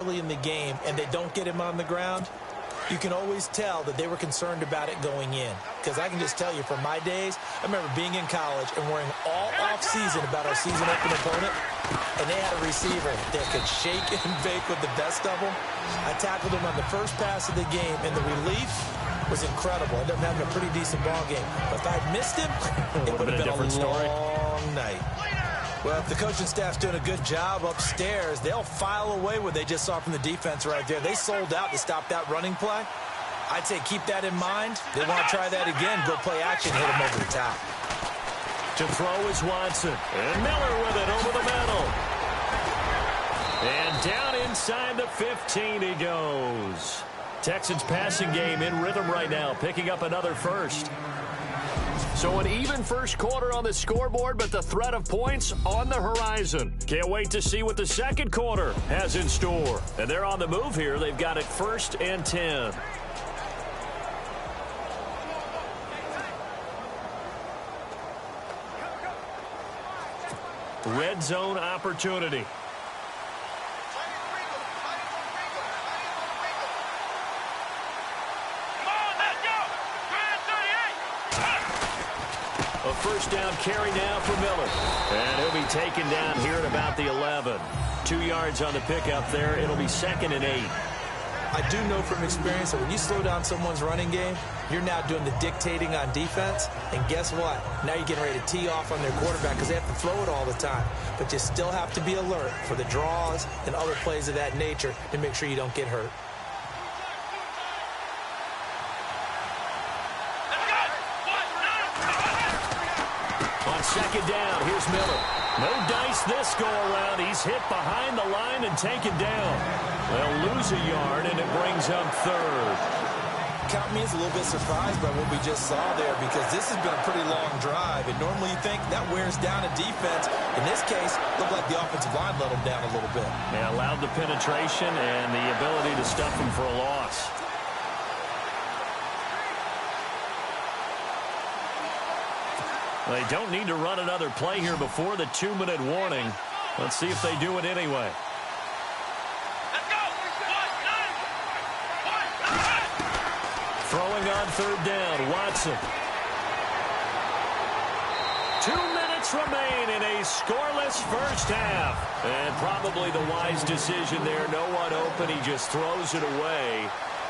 early in the game and they don't get him on the ground, you can always tell that they were concerned about it going in. Because I can just tell you from my days, I remember being in college and worrying all off-season about our season-open opponent, and they had a receiver that could shake and bake with the best of them. I tackled him on the first pass of the game, and the relief was incredible. I ended up having a pretty decent ball game. But if I'd missed him, it would have been a long night. Well, if the coaching staff's doing a good job upstairs, they'll file away what they just saw from the defense right there. They sold out to stop that running play. I'd say keep that in mind. They want to try that again. Go play action, hit them over the top. To throw is Watson. And Miller with it over the middle. And down inside the 15 he goes. Texans passing game in rhythm right now, picking up another first. So an even first quarter on the scoreboard, but the threat of points on the horizon. Can't wait to see what the second quarter has in store. And they're on the move here. They've got it 1st and 10. Red zone opportunity. A first down carry now for Miller. And he'll be taken down here at about the 11. 2 yards on the pickup there. It'll be 2nd and 8. I do know from experience that when you slow down someone's running game, you're now doing the dictating on defense. And guess what? Now you're getting ready to tee off on their quarterback because they have to throw it all the time. But you still have to be alert for the draws and other plays of that nature to make sure you don't get hurt. On second down, here's Miller. No dice this go-around. He's hit behind the line and taken down. They'll lose a yard, and it brings up 3rd. Count me as a little bit surprised by what we just saw there because this has been a pretty long drive, and normally you think that wears down a defense. In this case, looked like the offensive line let them down a little bit. Yeah, allowed the penetration and the ability to stuff them for a loss. They don't need to run another play here before the 2-minute warning. Let's see if they do it anyway. Throwing on 3rd down, Watson. 2 minutes remain in a scoreless first half. And probably the wise decision there. No one open. He just throws it away.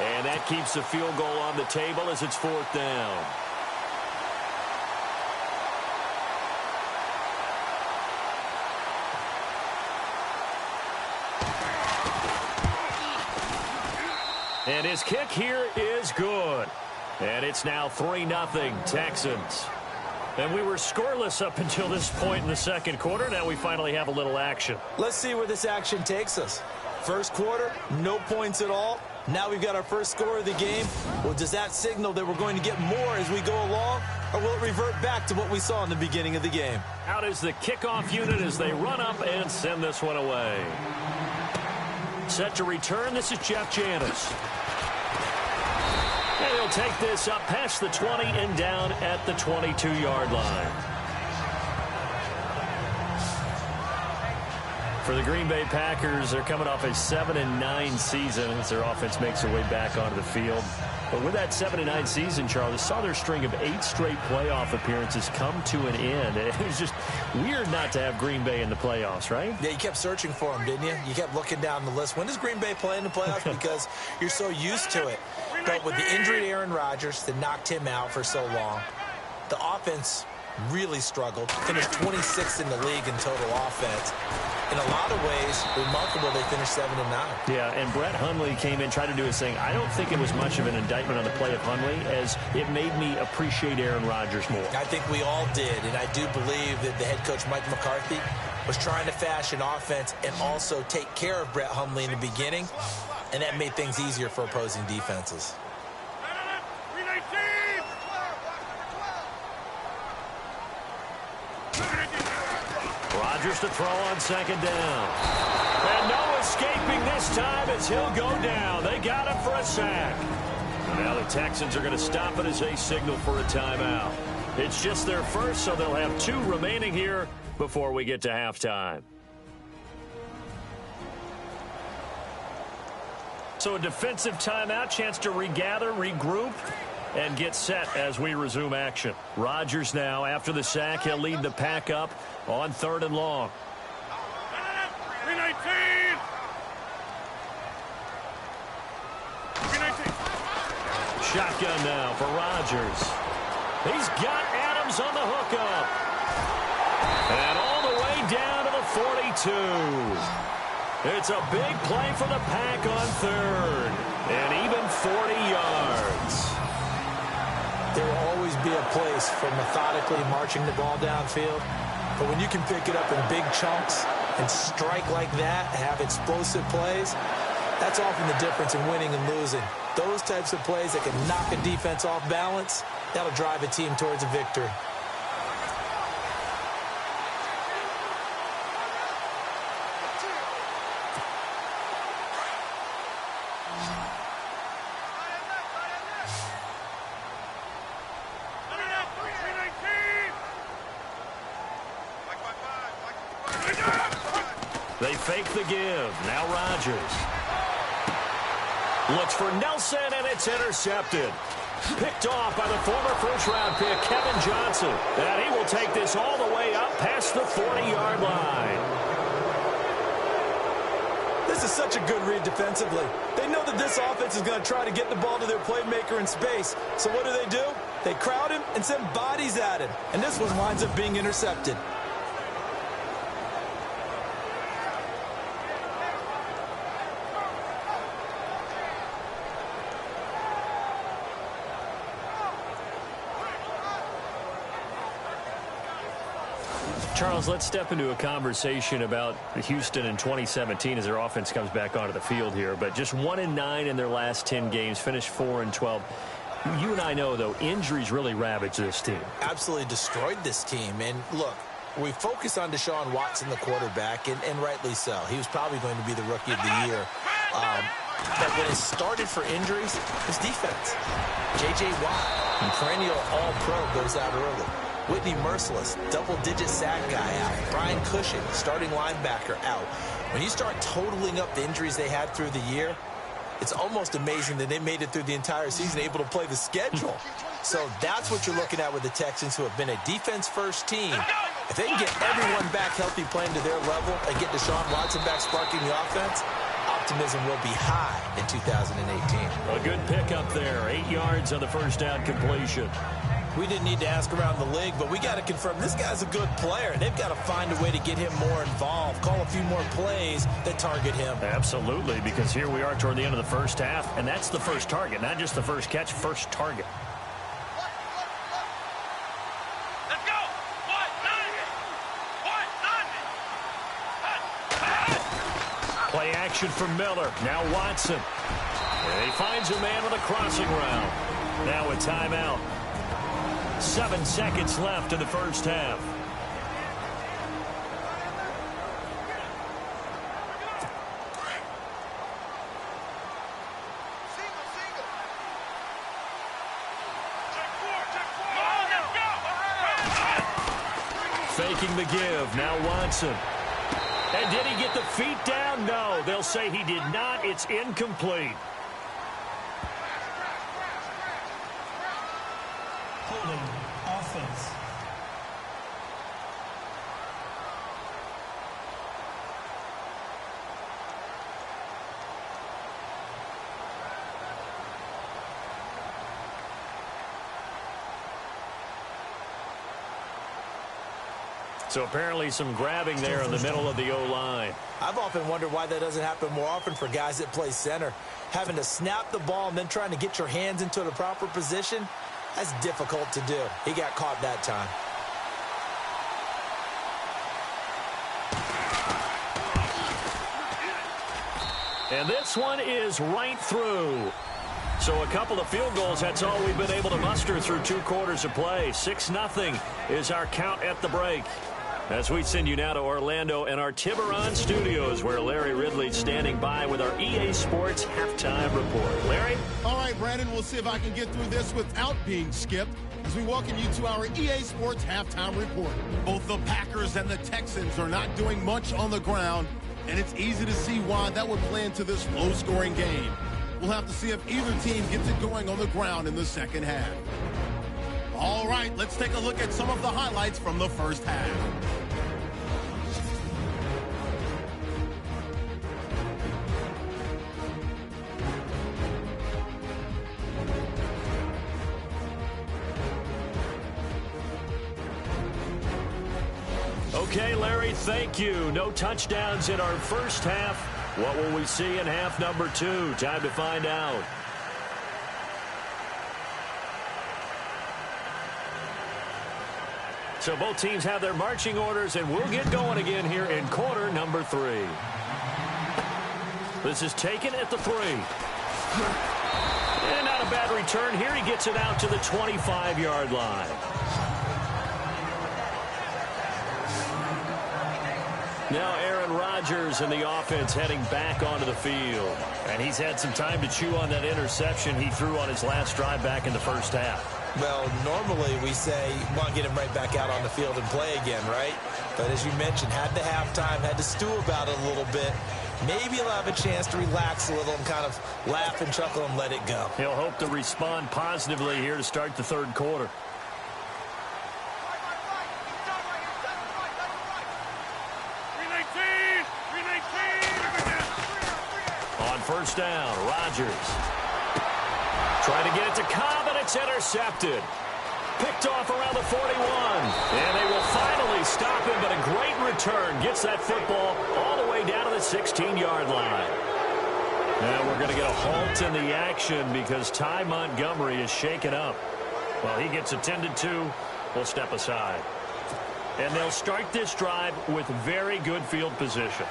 And that keeps the field goal on the table as it's 4th down. And his kick here is good. And it's now 3-0 Texans. And we were scoreless up until this point in the second quarter. Now we finally have a little action. Let's see where this action takes us. First quarter, no points at all. Now we've got our first score of the game. Well, does that signal that we're going to get more as we go along? Or will it revert back to what we saw in the beginning of the game? Out is the kickoff unit as they run up and send this one away. Set to return, this is Jeff Janis. And he'll take this up past the 20 and down at the 22-yard line. For the Green Bay Packers, they're coming off a 7-9 season as their offense makes their way back onto the field. But with that 7-9 season, Charles, saw their string of 8 straight playoff appearances come to an end. It was just weird not to have Green Bay in the playoffs, right? Yeah, you kept searching for them, didn't you? You kept looking down the list. When does Green Bay play in the playoffs? Because you're so used to it. But with the injury to Aaron Rodgers that knocked him out for so long, the offense really struggled. Finished 26th in the league in total offense. In a lot of ways, remarkable they finished 7-9. Yeah, and Brett Hundley came in, tried to do his thing. I don't think it was much of an indictment on the play of Hundley, as it made me appreciate Aaron Rodgers more. I think we all did, and I do believe that the head coach, Mike McCarthy, was trying to fashion offense and also take care of Brett Hundley in the beginning, and that made things easier for opposing defenses. Rodgers to throw on second down. And no escaping this time as he'll go down. They got him for a sack. Now the Texans are going to stop it as they signal for a timeout. It's just their first, so they'll have 2 remaining here before we get to halftime. So a defensive timeout, chance to regather, regroup, and get set as we resume action. Rodgers now, after the sack, he'll lead the pack up on 3rd and long. 319! Shotgun now for Rodgers. He's got Adams on the hookup. And all the way down to the 42. It's a big play for the pack on 3rd. And even 40 yards. There will always be a place for methodically marching the ball downfield. But when you can pick it up in big chunks and strike like that, have explosive plays, that's often the difference in winning and losing. Those types of plays that can knock a defense off balance, that'll drive a team towards a victory. They fake the give. Now Rodgers. Looks for Nelson, and it's intercepted. Picked off by the former first-round pick, Kevin Johnson. And he will take this all the way up past the 40-yard line. This is such a good read defensively. They know that this offense is going to try to get the ball to their playmaker in space. So what do? They crowd him and send bodies at him. And this one winds up being intercepted. Charles, let's step into a conversation about Houston in 2017 as their offense comes back onto the field here. But just 1-9 in their last 10 games, finished 4-12. You and I know, though, injuries really ravaged this team. Absolutely destroyed this team. And look, we focus on Deshaun Watson, the quarterback, and rightly so. He was probably going to be the rookie of the year. But when it started for injuries, it was defense. J.J. Watt, perennial all-pro, goes out early. Whitney Merciless, double-digit sack guy out. Brian Cushing, starting linebacker, out. When you start totaling up the injuries they had through the year, it's almost amazing that they made it through the entire season able to play the schedule. So that's what you're looking at with the Texans, who have been a defense-first team. If they can get everyone back healthy playing to their level and get Deshaun Watson back sparking the offense, optimism will be high in 2018. A good pickup there. 8 yards on the first down completion. We didn't need to ask around the league, but we got to confirm this guy's a good player. They've got to find a way to get him more involved, call a few more plays that target him. Absolutely, because here we are toward the end of the first half, and that's the first target, not just the first catch, first target. Let's go! Play action for Miller. Now Watson. And he finds a man with a crossing route. Now a timeout. 7 seconds left in the first half. Faking the give. Now Watson. And did he get the feet down? No. They'll say he did not. It's incomplete. Holding offense. So apparently some grabbing there in the middle of the O-line. I've often wondered why that doesn't happen more often for guys that play center. Having to snap the ball and then trying to get your hands into the proper position, that's difficult to do. He got caught that time. And this one is right through. So a couple of field goals, that's all we've been able to muster through 2 quarters of play. 6-0 is our count at the break. As we send you now to Orlando and our Tiburon studios, where Larry Ridley's standing by with our EA Sports halftime report. Larry? All right, Brandon, we'll see if I can get through this without being skipped as we welcome you to our EA Sports halftime report. Both the Packers and the Texans are not doing much on the ground. and it's easy to see why that would play into this low-scoring game. We'll have to see if either team gets it going on the ground in the second half. All right, let's take a look at some of the highlights from the first half. Okay, Larry, thank you. No touchdowns in our first half. What will we see in half number 2? Time to find out. So both teams have their marching orders, and we'll get going again here in quarter number 3. This is taken at the 3. And not a bad return here. He gets it out to the 25-yard line. Now Aaron Rodgers in the offense heading back onto the field. And he's had some time to chew on that interception he threw on his last drive back in the first half. Well, normally we say you want to get him right back out on the field and play again, right? But as you mentioned, had the halftime, had to stew about it a little bit. Maybe he'll have a chance to relax a little and kind of laugh and chuckle and let it go. He'll hope to respond positively here to start the third quarter. On first down, Rodgers trying to get it to Cobb, and it's intercepted. Picked off around the 41. And they will finally stop him, but a great return. Gets that football all the way down to the 16-yard line. Now we're going to get a halt in the action because Ty Montgomery is shaken up. Well, he gets attended to. We'll step aside. And they'll start this drive with very good field position.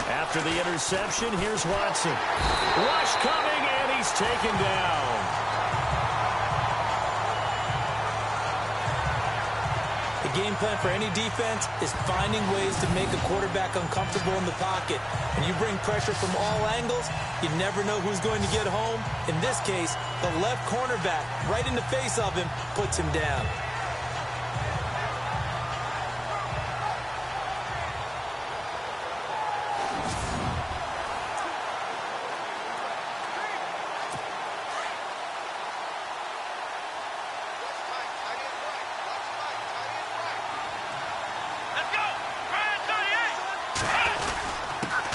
After the interception, here's Watson. Rush coming, and he's taken down. The game plan for any defense is finding ways to make a quarterback uncomfortable in the pocket. When you bring pressure from all angles, you never know who's going to get home. In this case, the left cornerback, right in the face of him, puts him down.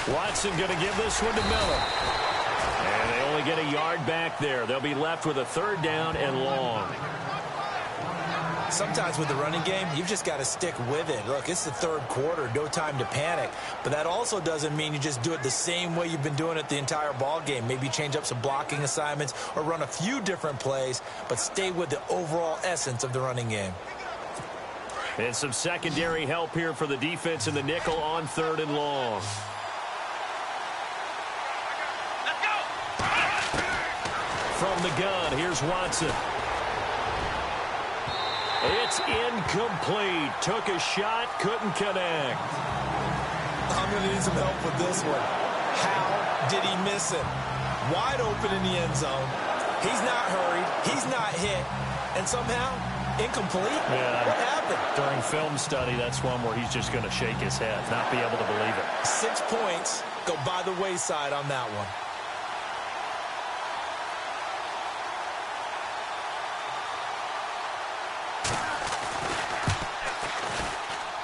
Watson going to give this one to Miller. And they only get a yard back there. They'll be left with a third down and long. Sometimes with the running game, you've just got to stick with it. Look, it's the third quarter, no time to panic. But that also doesn't mean you just do it the same way you've been doing it the entire ball game. Maybe change up some blocking assignments or run a few different plays, but stay with the overall essence of the running game. And some secondary help here for the defense in the nickel on third and long. From the gun, here's Watson. It's incomplete. Took a shot, couldn't connect. I'm going to need some help with this one. How did he miss it? Wide open in the end zone. He's not hurried. He's not hit. And somehow, incomplete? Yeah. What happened? During film study, that's one where he's just going to shake his head, not be able to believe it. 6 points go by the wayside on that one.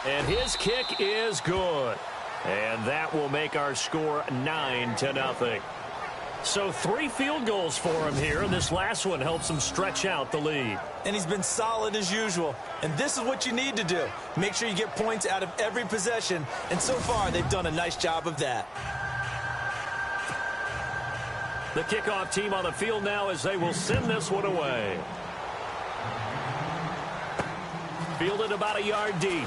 And his kick is good. And that will make our score 9-0. So 3 field goals for him here, and this last one helps him stretch out the lead. And he's been solid as usual. And this is what you need to do. Make sure you get points out of every possession. And so far, they've done a nice job of that. The kickoff team on the field now as they will send this one away. Fielded about a yard deep.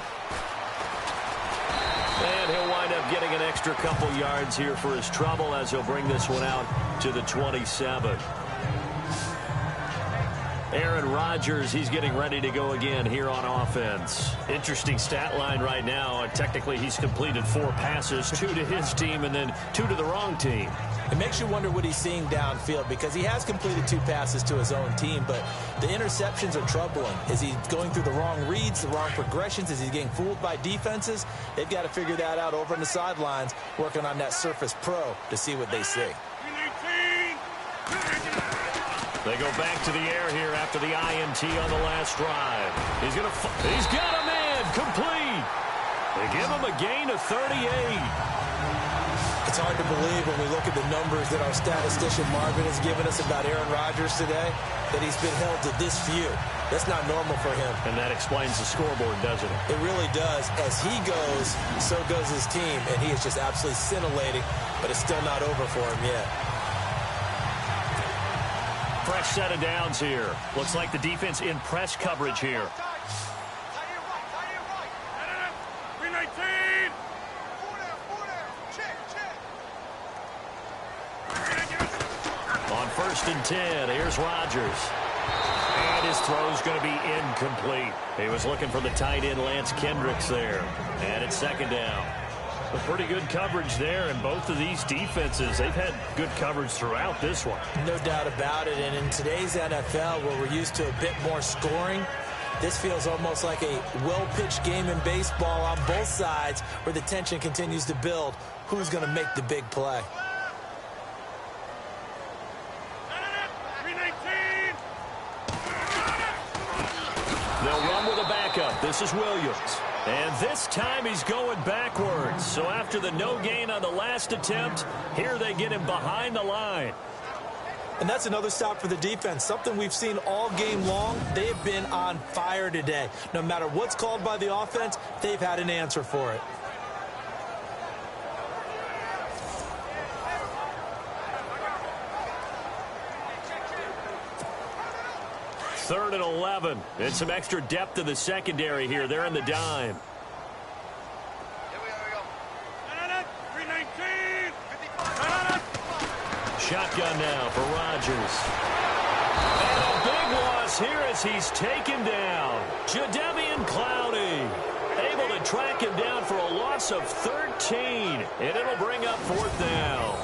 And he'll wind up getting an extra couple yards here for his trouble as he'll bring this one out to the 27. Aaron Rodgers, he's getting ready to go again here on offense. Interesting stat line right now. Technically, he's completed 4 passes, 2 to his team and then 2 to the wrong team. It makes you wonder what he's seeing downfield because he has completed 2 passes to his own team, but the interceptions are troubling. Is he going through the wrong reads, the wrong progressions? Is he getting fooled by defenses? They've got to figure that out over on the sidelines, working on that Surface Pro to see what they see. They go back to the air here after the INT on the last drive. He's got a man complete. They give him a gain of 38. It's hard to believe when we look at the numbers that our statistician Marvin has given us about Aaron Rodgers today, that he's been held to this few. That's not normal for him. And that explains the scoreboard, doesn't it? It really does. As he goes, so goes his team, and he is just absolutely scintillating, but it's still not over for him yet. Fresh set of downs here. Looks like the defense in press coverage here. On 1st and 10, here's Rodgers. And his throw's going to be incomplete. He was looking for the tight end Lance Kendricks there. And it's 2nd down. A pretty good coverage there, and both of these defenses, they've had good coverage throughout this one. No doubt about it, and in today's NFL, where we're used to a bit more scoring, this feels almost like a well-pitched game in baseball on both sides where the tension continues to build. Who's going to make the big play? They'll run with a backup. This is Williams. And this time he's going backwards. So after the no gain on the last attempt, here they get him behind the line. And that's another stop for the defense. Something we've seen all game long. They have been on fire today. No matter what's called by the offense, they've had an answer for it. Third and 11. And some extra depth in the secondary here. They're in the dime. Shotgun now for Rodgers. And a big loss here as he's taken down. Jadeveon Clowney able to track him down for a loss of 13. And it'll bring up 4th down.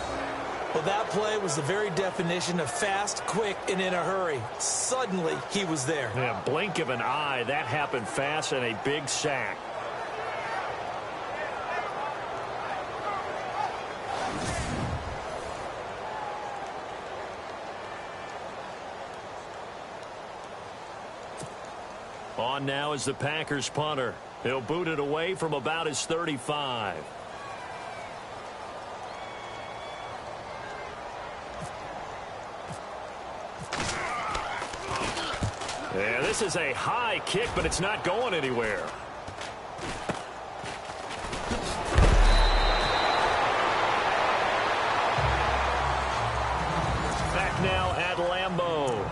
Well, that play was the very definition of fast, quick, and in a hurry. Suddenly, he was there. Yeah, blink of an eye. That happened fast and a big sack. On now is the Packers punter. He'll boot it away from about his 35. Yeah, this is a high kick, but it's not going anywhere. Back now at Lambeau.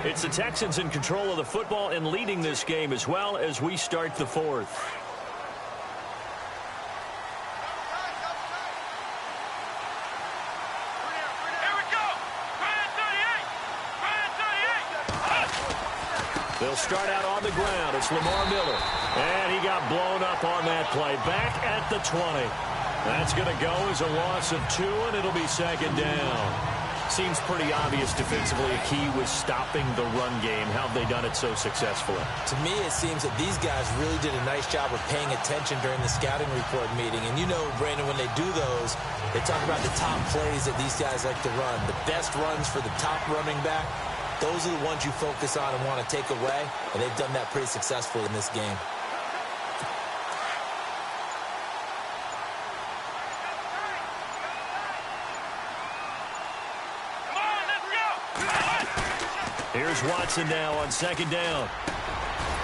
It's the Texans in control of the football and leading this game as well as we start the 4th. They'll start out on the ground. It's Lamar Miller. And he got blown up on that play. Back at the 20. That's going to go as a loss of 2, and it'll be 2nd down. Seems pretty obvious defensively a key was stopping the run game. How have they done it so successfully? To me, it seems that these guys really did a nice job of paying attention during the scouting report meeting. And you know, Brandon, when they do those, they talk about the top plays that these guys like to run. The best runs for the top running back. Those are the ones you focus on and want to take away, and they've done that pretty successfully in this game. Here's Watson now on 2nd down.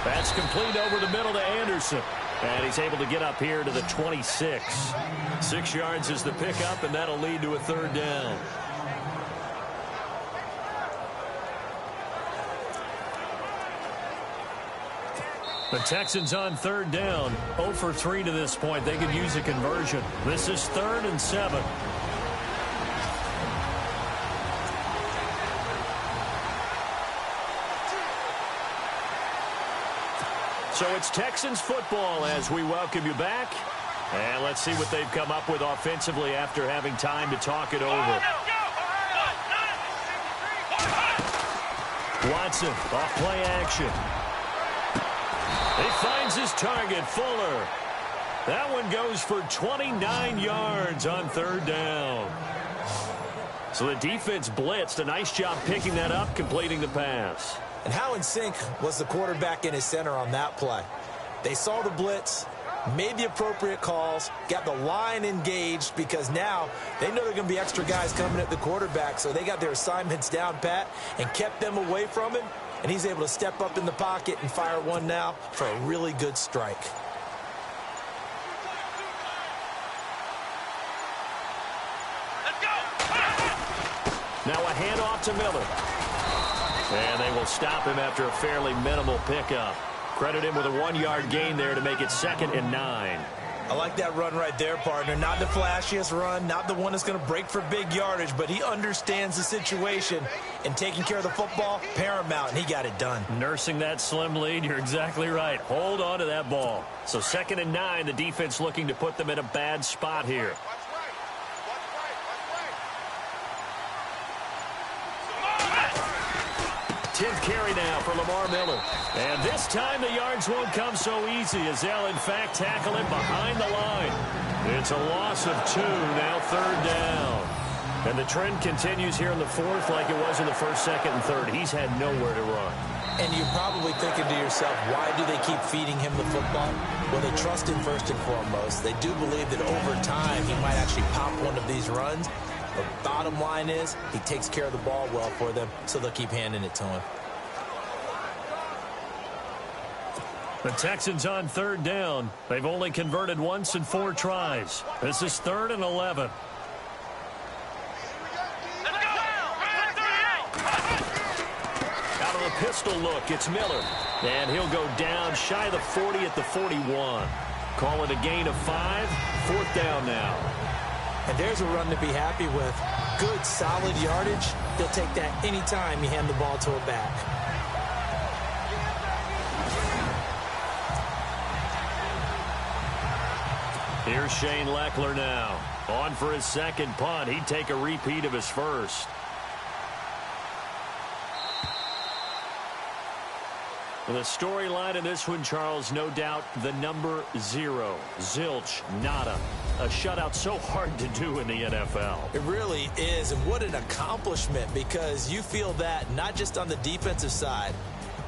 That's complete over the middle to Anderson. And he's able to get up here to the 26. 6 yards is the pickup, and that'll lead to a 3rd down. The Texans on 3rd down. 0 for 3 to this point. They could use a conversion. This is 3rd and 7. So it's Texans football as we welcome you back. And let's see what they've come up with offensively after having time to talk it over. Watson, off play action. He finds his target, Fuller. That one goes for 29 yards on third down. So the defense blitzed. A nice job picking that up, completing the pass. And how in sync was the quarterback in his center on that play? They saw the blitz, made the appropriate calls, got the line engaged because now they know there are going to be extra guys coming at the quarterback, so they got their assignments down pat and kept them away from him, and he's able to step up in the pocket and fire one now for a really good strike. Now a handoff to Miller. And they will stop him after a fairly minimal pickup. Credit him with a 1-yard gain there to make it 2nd and 9. I like that run right there, partner. Not the flashiest run, not the one that's going to break for big yardage, but he understands the situation, and taking care of the football, paramount, and he got it done. Nursing that slim lead, you're exactly right. Hold on to that ball. So 2nd and 9, the defense looking to put them in a bad spot here. 10th carry now for Lamar Miller. And this time the yards won't come so easy as they'll, in fact, tackle him behind the line. It's a loss of 2, now 3rd down. And the trend continues here in the 4th like it was in the 1st, 2nd, and 3rd. He's had nowhere to run. And you're probably thinking to yourself, why do they keep feeding him the football? Well, they trust him first and foremost. They do believe that over time he might actually pop one of these runs. The bottom line is he takes care of the ball well for them, so they'll keep handing it to him. The Texans on 3rd down. They've only converted once in 4 tries. This is 3rd and 11. Out of the pistol look, it's Miller. And he'll go down shy of the 40 at the 41. Call it a gain of 5. 4th down now. And there's a run to be happy with. Good, solid yardage. He'll take that anytime you hand the ball to a back. Here's Shane Leckler now. On for his 2nd punt. He'd take a repeat of his 1st. The storyline in this one, Charles, no doubt the number 0. Zilch, nada. A shutout so hard to do in the NFL. It really is, and what an accomplishment, because you feel that not just on the defensive side,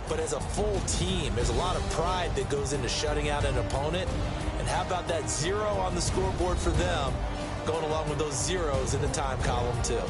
but as a full team. There's a lot of pride that goes into shutting out an opponent. And how about that 0 on the scoreboard for them, going along with those zeros in the time column too.